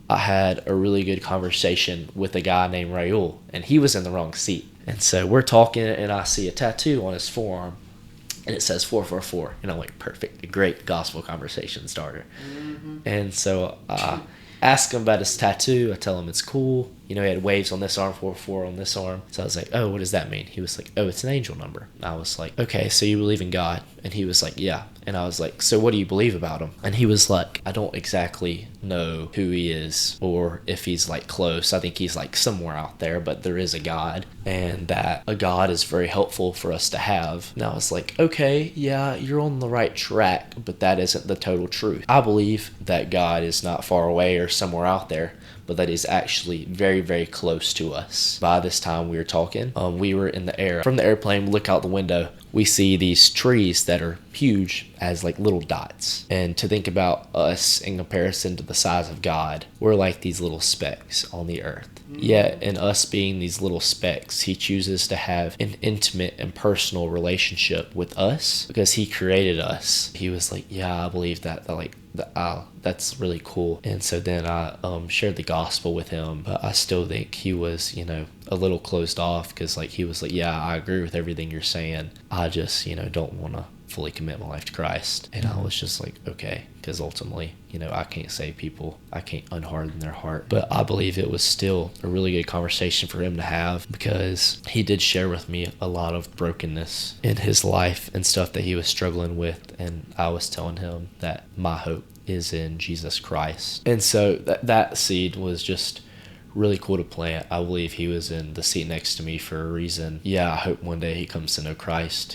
I had a really good conversation with a guy named Raul, and he was in the wrong seat. And so we're talking, and I see a tattoo on his forearm, and it says 444. And I'm like, perfect, a great gospel conversation starter. And so I ask him about his tattoo. I tell him it's cool. He had waves on this arm, 444 on this arm. So I was like, oh, what does that mean? He was like, oh, it's an angel number. And I was like, okay, so you believe in God? And he was like, yeah. And I was like, so what do you believe about him? And he was like, I don't exactly know who he is or if he's like close. I think he's like somewhere out there, but there is a God, and that a God is very helpful for us to have. And I was like, okay, yeah, you're on the right track, but that isn't the total truth. I believe that God is not far away or somewhere out there, but that is actually very, very close to us. By this time we were talking, we were in the air. From the airplane, we look out the window, we see these trees that are huge as like little dots. And to think about us in comparison to the size of God, we're like these little specks on the earth. Yet in us being these little specks, he chooses to have an intimate and personal relationship with us because he created us. He was like, yeah, I believe that that's really cool. And so then I shared the gospel with him, but I still think he was, a little closed off because like he was like, yeah, I agree with everything you're saying. I just, don't want to fully commit my life to Christ. And I was just like, okay, because ultimately, I can't save people. I can't unharden their heart. But I believe it was still a really good conversation for him to have because he did share with me a lot of brokenness in his life and stuff that he was struggling with. And I was telling him that my hope is in Jesus Christ. And so that seed was just really cool to plant. I believe he was in the seat next to me for a reason. Yeah, I hope one day he comes to know Christ.